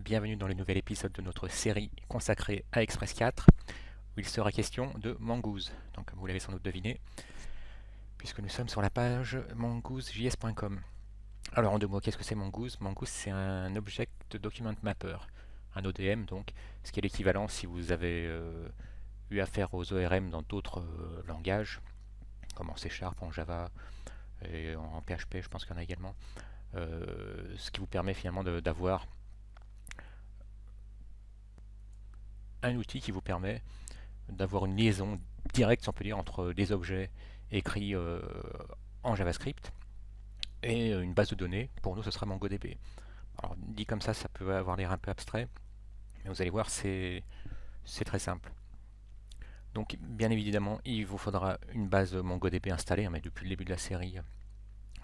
bienvenue dans le nouvel épisode de notre série consacrée à Express 4, où il sera question de Mongoose. Donc comme vous l'avez sans doute deviné, puisque nous sommes sur la page mongoosejs.com. Alors en deux mots, qu'est-ce que c'est Mongoose? Mongoose c'est un Object Document Mapper, un ODM donc, ce qui est l'équivalent si vous avez eu affaire aux ORM dans d'autres langages, comme en C#, en Java et en PHP, je pense qu'il y en a également. Ce qui vous permet finalement d'avoir un outil qui vous permet d'avoir une liaison directe, si on peut dire, entre des objets écrits en JavaScript et une base de données. Pour nous, ce sera MongoDB. Alors, dit comme ça peut avoir l'air un peu abstrait, mais vous allez voir, c'est très simple. Donc, bien évidemment, il vous faudra une base MongoDB installée, mais depuis le début de la série,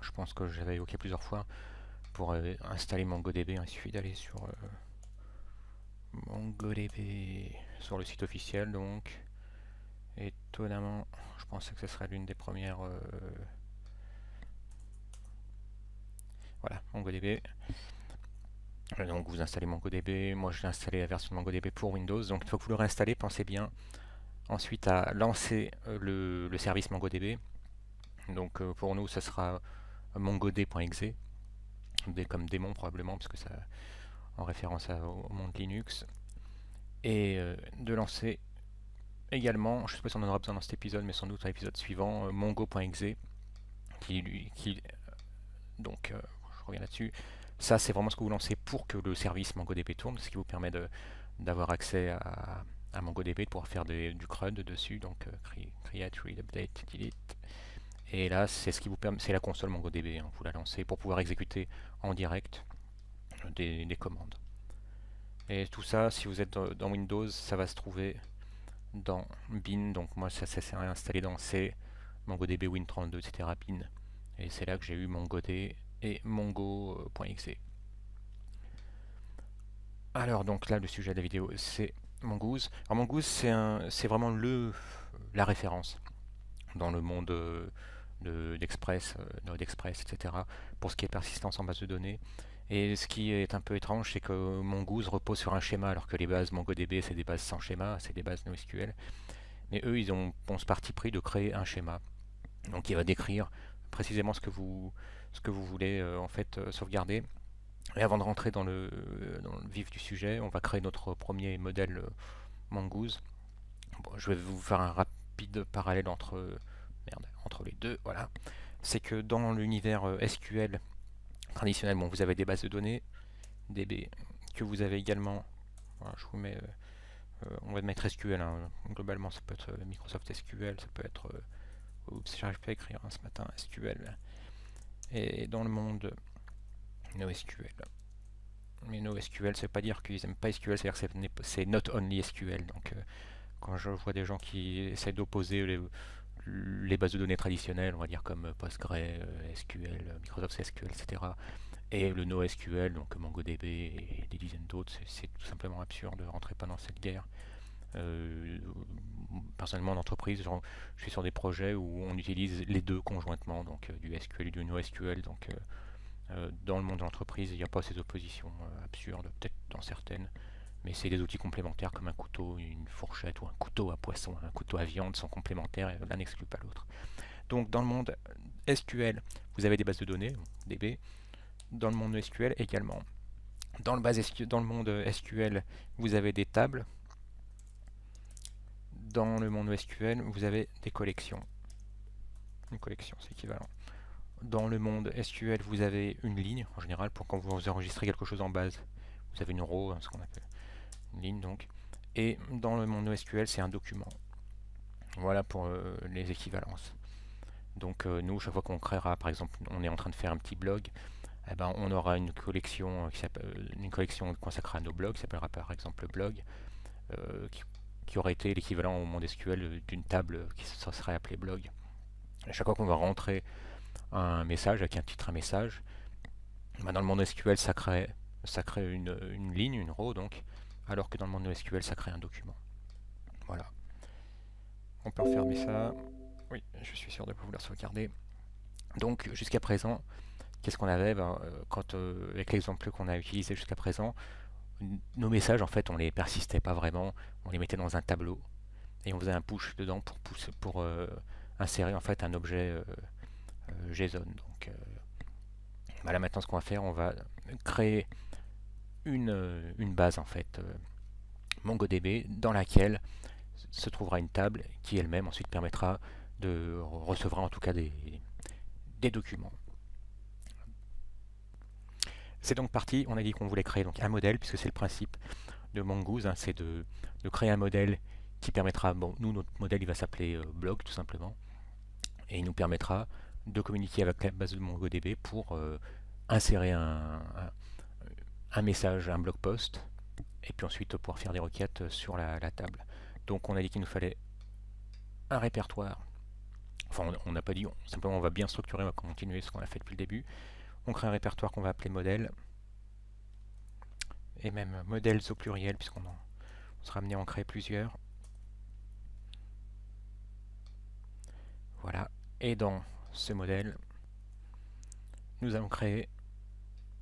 je pense que j'avais évoqué plusieurs fois. Pour installer MongoDB, il suffit d'aller sur MongoDB sur le site officiel, donc. Étonnamment, je pensais que ce serait l'une des premières. Voilà, MongoDB. Donc vous installez MongoDB. Moi, j'ai installé la version de MongoDB pour Windows. Donc, une fois que vous l'aurez installé, pensez bien ensuite à lancer le service MongoDB. Donc, pour nous, ce sera mongod.exe. D comme démon, probablement, parce que ça en référence au monde Linux. Et de lancer également, je ne sais pas si on en aura besoin dans cet épisode, mais sans doute à l'épisode suivant, mongo.exe, qui donc, je reviens là-dessus. Ça, c'est vraiment ce que vous lancez pour que le service MongoDB tourne, ce qui vous permet d'avoir accès à MongoDB, de pouvoir faire du CRUD dessus, donc create, read, update, delete. Et là, c'est ce qui vous permet, c'est la console MongoDB, hein, vous la lancez pour pouvoir exécuter en direct des commandes. Et tout ça, si vous êtes dans Windows, ça va se trouver dans bin, donc moi ça s'est installé dans C, MongoDB Win32, etc. bin. Et c'est là que j'ai eu MongoD et mongo.exe. Alors donc là le sujet de la vidéo c'est Mongoose. Alors Mongoose c'est vraiment la référence dans le monde d'Express, Node Express, etc. pour ce qui est persistance en base de données. Et ce qui est un peu étrange, c'est que Mongoose repose sur un schéma, alors que les bases MongoDB c'est des bases sans schéma, c'est des bases NoSQL. Mais eux ils ont ce parti pris de créer un schéma. Donc il va décrire précisément ce que vous voulez en fait sauvegarder. Et avant de rentrer dans le vif du sujet, on va créer notre premier modèle Mongoose. Bon, je vais vous faire un rapide parallèle entre les deux. Voilà. C'est que dans l'univers SQL traditionnel, bon, vous avez des bases de données, DB, que vous avez également. Voilà, je vous mets, on va mettre SQL. Hein. Globalement, ça peut être Microsoft SQL, ça peut être. Oups, j'arrive pas à écrire hein, ce matin SQL. Et dans le monde NoSQL. Mais NoSQL, ça veut pas dire qu'ils n'aiment pas SQL, c'est-à-dire que c'est not only SQL. Donc, quand je vois des gens qui essaient d'opposer les bases de données traditionnelles, on va dire comme Postgre, SQL, Microsoft SQL, etc., et le NoSQL, donc MongoDB et des dizaines d'autres, c'est tout simplement absurde. Ne rentrez pas dans cette guerre. Euh, Personnellement, en entreprise, je suis sur des projets où on utilise les deux conjointement, donc du SQL et du NoSQL. Donc, dans le monde de l'entreprise, il n'y a pas ces oppositions absurdes, peut-être dans certaines, mais c'est des outils complémentaires comme un couteau, une fourchette ou un couteau à poisson, un couteau à viande sont complémentaires et l'un n'exclut pas l'autre. Donc dans le monde SQL, vous avez des bases de données, DB, dans le monde SQL également. Dans le monde SQL, vous avez des tables. Dans le monde SQL, vous avez des collections. Une collection, c'est équivalent. Dans le monde SQL, vous avez une ligne, en général, pour quand vous enregistrez quelque chose en base. Vous avez une row, hein, ce qu'on appelle une ligne donc. Et dans le monde NoSQL, c'est un document. Voilà pour les équivalences. Donc nous, chaque fois qu'on créera, par exemple, on est en train de faire un petit blog, eh ben, on aura une collection une collection consacrée à nos blogs, qui s'appellera par exemple blog, qui aurait été l'équivalent au monde SQL d'une table qui serait appelée blog. À chaque fois qu'on va rentrer un message avec un titre, un message, ben, dans le monde SQL, ça crée une ligne, une row donc, alors que dans le monde NoSQL, ça crée un document. Voilà. On peut refermer ça. Oui, je suis sûr de pouvoir sauvegarder. Donc, jusqu'à présent, qu'est-ce qu'on avait avec l'exemple qu'on a utilisé jusqu'à présent, nos messages, en fait, on les persistait pas vraiment, on les mettait dans un tableau et on faisait un push dedans pour insérer en fait un objet JSON. Donc là maintenant, ce qu'on va faire, on va créer une base en fait MongoDB dans laquelle se trouvera une table qui elle-même ensuite permettra de recevoir en tout cas des documents. C'est donc parti, on a dit qu'on voulait créer donc un modèle, puisque c'est le principe de Mongoose, hein, c'est de créer un modèle qui permettra, bon, nous notre modèle il va s'appeler blog tout simplement, et il nous permettra de communiquer avec la base de MongoDB pour insérer un message, un blog post, et puis ensuite pouvoir faire des requêtes sur la table. Donc on a dit qu'il nous fallait un répertoire. Enfin, on n'a pas dit, simplement on va bien structurer, on va continuer ce qu'on a fait depuis le début. On crée un répertoire qu'on va appeler modèle, et même modèles au pluriel, puisqu'on sera amené à en créer plusieurs. Voilà. Et dans ce modèle, nous allons créer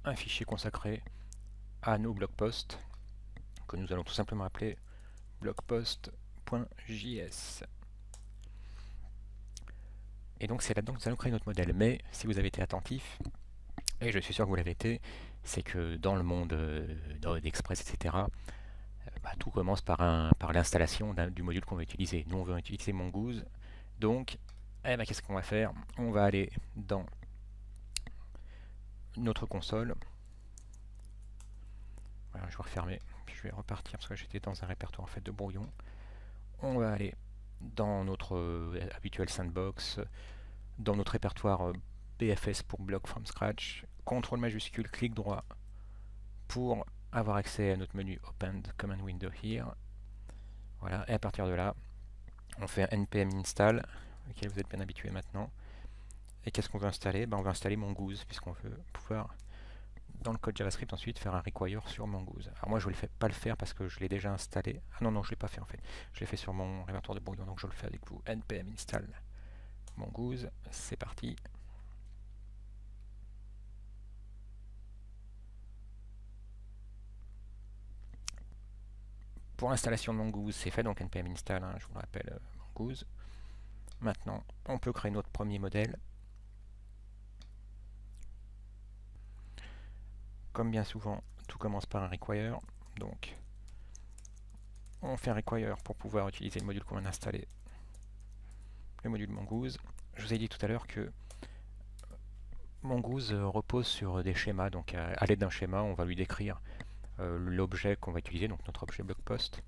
un fichier consacré à nos blog posts, que nous allons tout simplement appeler blogpost.js. Et donc c'est là-dedans que nous allons créer notre modèle. Mais si vous avez été attentif, et je suis sûr que vous l'avez été, c'est que dans le monde d'Express, etc., tout commence par l'installation du module qu'on va utiliser. Nous, on veut utiliser Mongoose. Donc, qu'est-ce qu'on va faire? On va aller dans notre console. Voilà, je vais refermer, puis je vais repartir parce que j'étais dans un répertoire en fait de brouillon. On va aller dans notre habituel sandbox, dans notre répertoire BFS pour Block from Scratch, CTRL majuscule, clic droit pour avoir accès à notre menu Open Command Window Here. Voilà, et à partir de là, on fait un npm install, auquel vous êtes bien habitué maintenant. Et qu'est-ce qu'on veut installer? On va installer Mongoose, puisqu'on veut pouvoir, dans le code JavaScript, ensuite faire un require sur Mongoose. Alors moi, je ne vais pas le faire parce que je l'ai déjà installé. Ah non, non, je ne l'ai pas fait en fait. Je l'ai fait sur mon répertoire de brouillon, donc je le fais avec vous. npm install Mongoose, c'est parti. Pour l'installation de Mongoose, c'est fait, donc npm install, je vous le rappelle, Mongoose. Maintenant, on peut créer notre premier modèle. Comme bien souvent, tout commence par un require. Donc, on fait un require pour pouvoir utiliser le module qu'on vient d'installer, le module Mongoose. Je vous ai dit tout à l'heure que Mongoose repose sur des schémas. Donc, à l'aide d'un schéma, on va lui décrire l'objet qu'on va utiliser, donc notre objet blog post.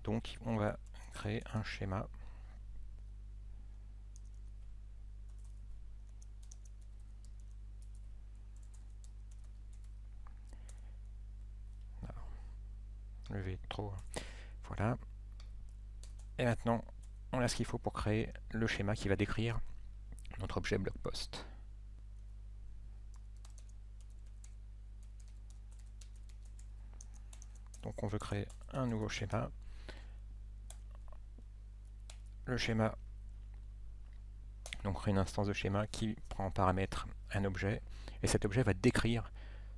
Donc, on va créer un schéma. Le V est trop. Voilà. Et maintenant, on a ce qu'il faut pour créer le schéma qui va décrire notre objet blog post. Donc on veut créer un nouveau schéma. Le schéma, donc crée une instance de schéma qui prend en paramètre un objet, et cet objet va décrire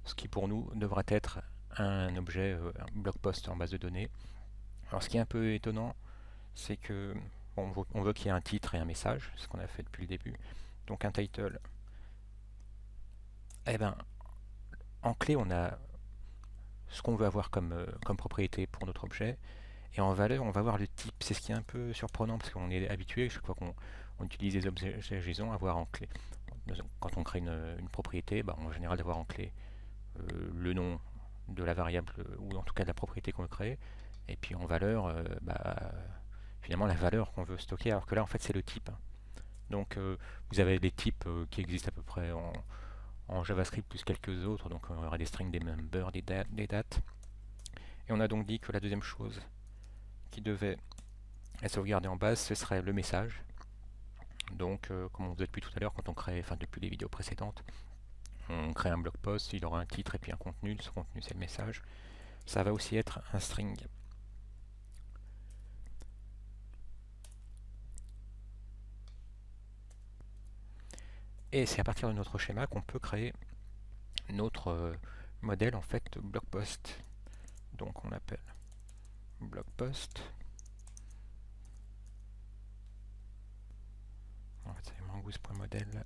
ce qui pour nous devrait être un objet, un blog post en base de données. Alors ce qui est un peu étonnant, c'est que on veut qu'il y ait un titre et un message, ce qu'on a fait depuis le début. Donc un title. En clé, on a ce qu'on veut avoir comme propriété pour notre objet. Et en valeur, on va voir le type. C'est ce qui est un peu surprenant parce qu'on est habitué, chaque fois qu'on utilise des objets JSON, à voir en clé. Quand on crée une propriété, en général d'avoir en clé le nom de la variable, ou en tout cas de la propriété qu'on veut créer. Et puis en valeur, finalement la valeur qu'on veut stocker. Alors que là, en fait, c'est le type. Donc vous avez des types qui existent à peu près en JavaScript plus quelques autres. Donc on aura des strings, des members, des dates. Et on a donc dit que la deuxième chose qui devait être sauvegardée en base, ce serait le message. Donc, comme on faisait depuis tout à l'heure, quand on crée, enfin depuis les vidéos précédentes, on crée un blog post, il aura un titre et puis un contenu. Ce contenu, c'est le message. Ça va aussi être un string. Et c'est à partir de notre schéma qu'on peut créer notre modèle en fait blog post. Donc on l'appelle blog post. En fait, c'est mongoose.model.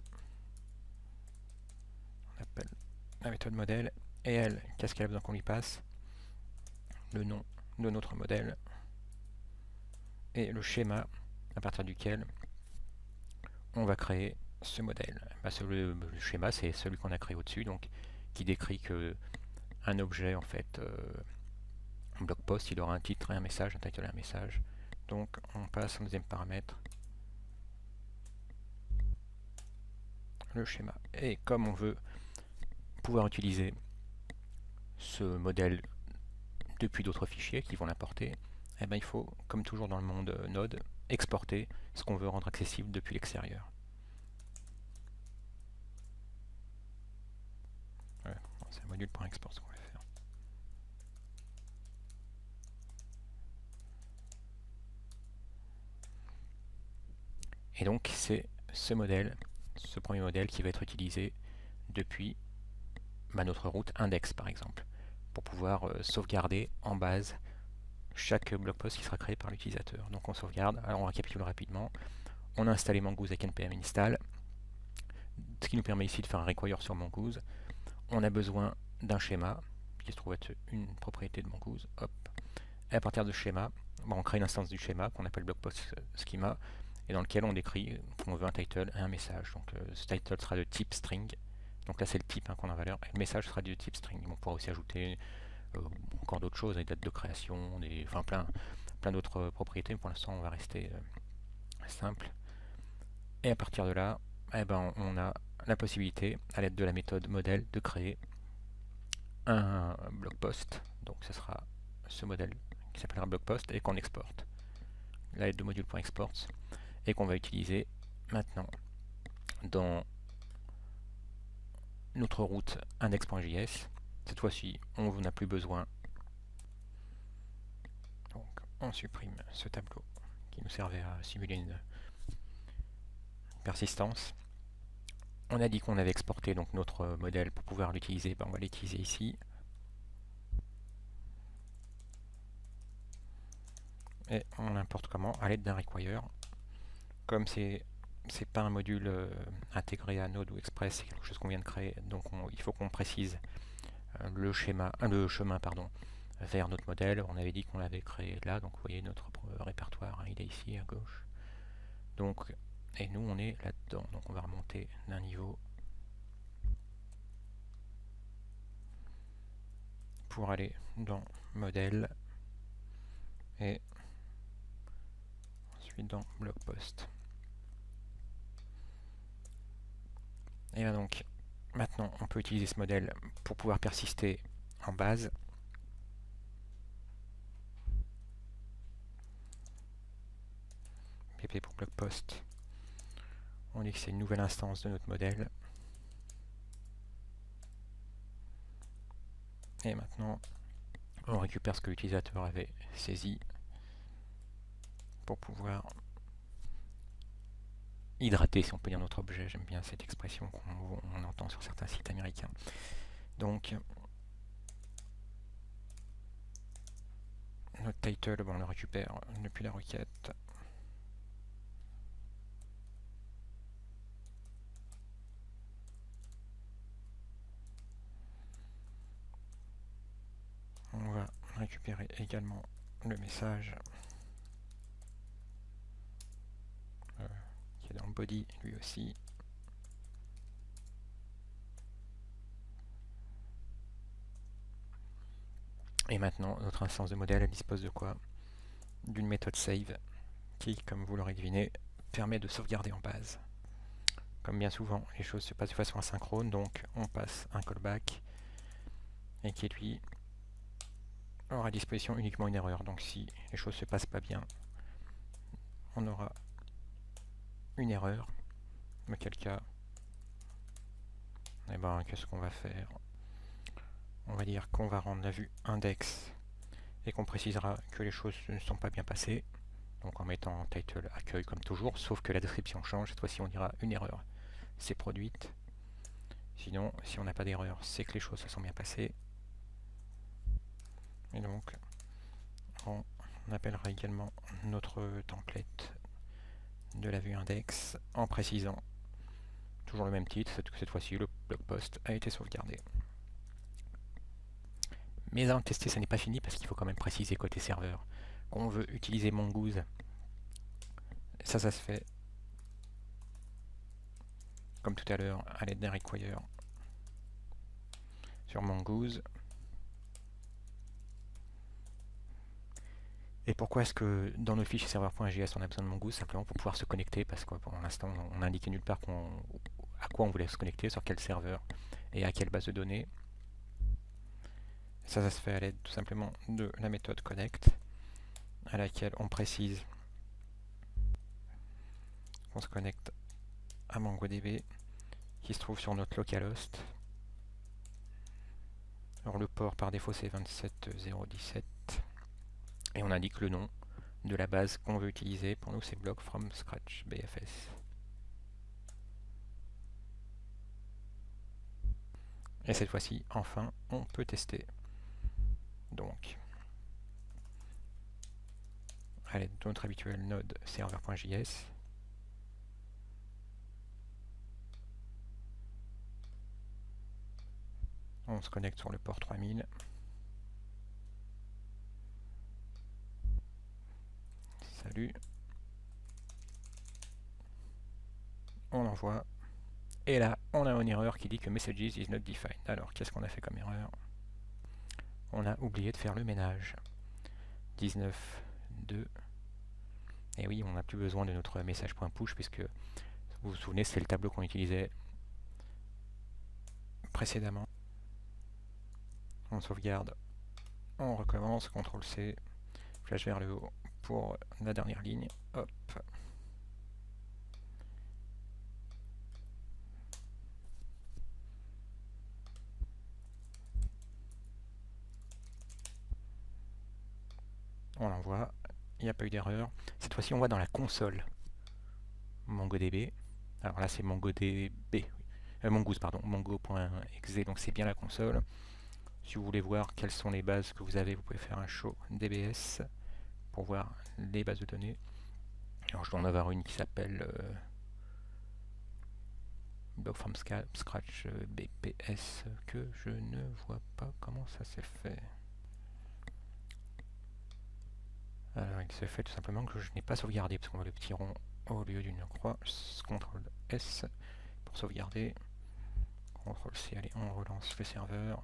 On appelle la méthode modèle. Et elle, qu'est-ce qu'elle a besoin qu'on lui passe? Le nom de notre modèle et le schéma à partir duquel on va créer ce modèle. Le schéma, c'est celui qu'on a créé au-dessus, donc qui décrit que un objet, en fait, un blog post, il aura un titre et un message, un title et un message. Donc on passe au deuxième paramètre, le schéma. Et comme on veut pouvoir utiliser ce modèle depuis d'autres fichiers qui vont l'importer, eh ben, il faut, comme toujours dans le monde Node, exporter ce qu'on veut rendre accessible depuis l'extérieur. Ouais, c'est module.export ce qu'on va faire. Et donc c'est ce modèle, ce premier modèle qui va être utilisé depuis notre route index par exemple, pour pouvoir sauvegarder en base chaque blog post qui sera créé par l'utilisateur. Donc on sauvegarde, alors on récapitule rapidement, on a installé Mongoose avec npm install, ce qui nous permet ici de faire un require sur Mongoose. On a besoin d'un schéma, qui se trouve être une propriété de Mongoose, hop. Et à partir de ce schéma, on crée une instance du schéma qu'on appelle blog post schema, et dans lequel on décrit qu'on veut un title et un message. Donc ce title sera de type string, donc là c'est le type qu'on a en valeur, et le message sera de type string. On pourra aussi ajouter encore d'autres choses, des dates de création, enfin plein d'autres propriétés, mais pour l'instant on va rester simple. Et à partir de là, eh ben, on a la possibilité, à l'aide de la méthode modèle, de créer un blog post. Donc ce sera ce modèle qui s'appellera blog post et qu'on exporte. À l'aide de module.exports et qu'on va utiliser maintenant dans notre route index.js. Cette fois-ci, on n'a plus besoin. Donc on supprime ce tableau qui nous servait à simuler une persistance. On a dit qu'on avait exporté donc notre modèle pour pouvoir l'utiliser. Ben, on va l'utiliser ici. Et on l'importe comment? À l'aide d'un require. Comme c'est pas un module intégré à Node ou Express, c'est quelque chose qu'on vient de créer, donc il faut qu'on précise le chemin vers notre modèle. On avait dit qu'on l'avait créé là, donc vous voyez notre répertoire, il est ici à gauche. Donc, et nous on est là-dedans, donc on va remonter d'un niveau pour aller dans modèle et ensuite dans blog post. Et bien donc, maintenant on peut utiliser ce modèle pour pouvoir persister en base. pp pour blog post. On dit que c'est une nouvelle instance de notre modèle. Et maintenant, on récupère ce que l'utilisateur avait saisi pour pouvoir hydrater, si on peut dire, notre objet. J'aime bien cette expression qu'on entend sur certains sites américains. Donc, notre title, on le récupère depuis la requête. On va récupérer également le message qui est dans le body, lui aussi. Et maintenant, notre instance de modèle, elle dispose de quoi? D'une méthode save qui, comme vous l'aurez deviné, permet de sauvegarder en base. Comme bien souvent, les choses se passent de façon asynchrone, donc on passe un callback et qui lui aura à disposition uniquement une erreur. Donc si les choses se passent pas bien, on aura une erreur. Mais quel cas, eh ben, qu'est-ce qu'on va faire? On va dire qu'on va rendre la vue index et qu'on précisera que les choses ne sont pas bien passées. Donc en mettant title accueil comme toujours, sauf que la description change. Cette fois-ci, on dira une erreur s'est produite. Sinon, si on n'a pas d'erreur, c'est que les choses se sont bien passées. Et donc, on appellera également notre template de la vue index en précisant toujours le même titre, cette fois-ci le blog post a été sauvegardé. Mais avant de tester, ça n'est pas fini parce qu'il faut quand même préciser côté serveur qu'on veut utiliser Mongoose. Ça se fait comme tout à l'heure à l'aide d'un require sur Mongoose. Et pourquoi est-ce que dans notre fichier serveur.js on a besoin de Mongoose? Simplement pour pouvoir se connecter, parce que pour l'instant on n'a indiqué nulle part à quoi on voulait se connecter, sur quel serveur et à quelle base de données. Ça se fait à l'aide tout simplement de la méthode connect, à laquelle on précise qu'on se connecte à MongoDB, qui se trouve sur notre localhost. Alors le port par défaut c'est 27017, et on indique le nom de la base qu'on veut utiliser. Pour nous c'est block from scratch BFS. Et cette fois-ci, enfin, on peut tester. Donc, à l'aide de notre habituel node serveur.js, on se connecte sur le port 3000. Salut. On envoie. Et là, on a une erreur qui dit que messages is not defined. Alors, qu'est-ce qu'on a fait comme erreur? On a oublié de faire le ménage. 19.2. Et oui, on n'a plus besoin de notre message.push, puisque vous vous souvenez, c'est le tableau qu'on utilisait précédemment. On sauvegarde, on recommence, CTRL-C, flash vers le haut pour la dernière ligne. Hop. On l'envoie, il n'y a pas eu d'erreur. Cette fois-ci, on va dans la console MongoDB. Alors là, c'est MongoDB, Mongoose, pardon, mongo.exe, donc c'est bien la console. Si vous voulez voir quelles sont les bases que vous avez, vous pouvez faire un show DBS pour voir les bases de données. Alors je dois en avoir une qui s'appelle Block from Scratch BPS, que je ne vois pas comment ça s'est fait. Alors il se fait tout simplement que je n'ai pas sauvegardé, parce qu'on voit le petit rond au lieu d'une croix. CTRL S pour sauvegarder. CTRL C, allez, on relance le serveur.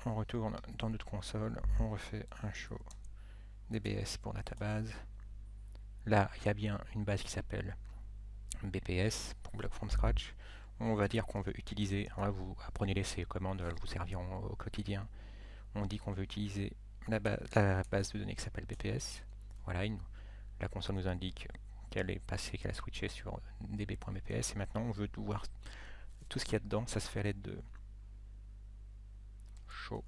On retourne dans notre console, on refait un show DBS pour database. Là, il y a bien une base qui s'appelle BPS pour Block from Scratch. On va dire qu'on veut utiliser, alors là vous apprenez ces commandes, elles vous serviront au quotidien. On dit qu'on veut utiliser la base de données qui s'appelle BPS. Voilà, la console nous indique qu'elle est passée, qu'elle a switché sur db.bps, et maintenant on veut voir tout ce qu'il y a dedans. Ça se fait à l'aide de show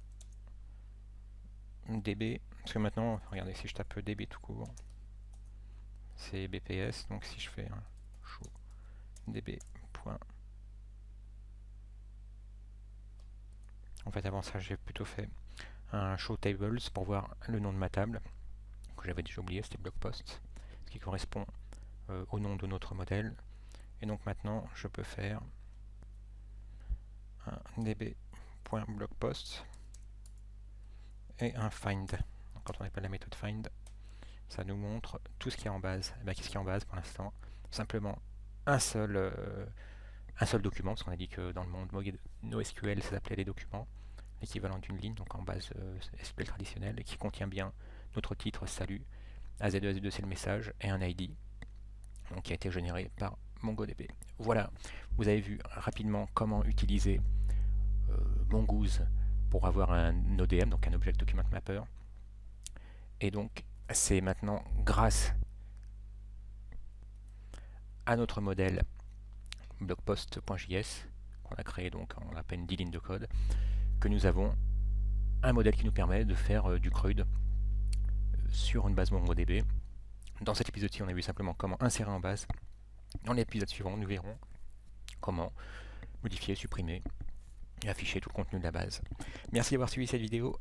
db, parce que maintenant, regardez, si je tape db tout court, c'est bps, donc si je fais un show db. En fait, avant ça, j'ai plutôt fait un show tables pour voir le nom de ma table, que j'avais déjà oublié, c'était blog post, ce qui correspond au nom de notre modèle. Et donc maintenant, je peux faire un db.blogpost et un find. Donc, quand on appelle la méthode find, ça nous montre tout ce qui est en base. Et bien, qu'est-ce qui est en base pour l'instant? Simplement un seul document, parce qu'on a dit que dans le monde NoSQL, ça s'appelait les documents, l'équivalent d'une ligne, donc en base SQL traditionnelle, et qui contient bien notre titre salut, AZ2 c'est le message, et un ID, donc qui a été généré par MongoDB. Voilà, vous avez vu rapidement comment utiliser Mongoose pour avoir un ODM, donc un Object Document Mapper. Et donc, c'est maintenant grâce à notre modèle blogpost.js qu'on a créé donc en à peine 10 lignes de code, que nous avons un modèle qui nous permet de faire du CRUD sur une base MongoDB. Dans cet épisode-ci, on a vu simplement comment insérer en base. Dans l'épisode suivant, nous verrons comment modifier, supprimer et afficher tout le contenu de la base. Merci d'avoir suivi cette vidéo.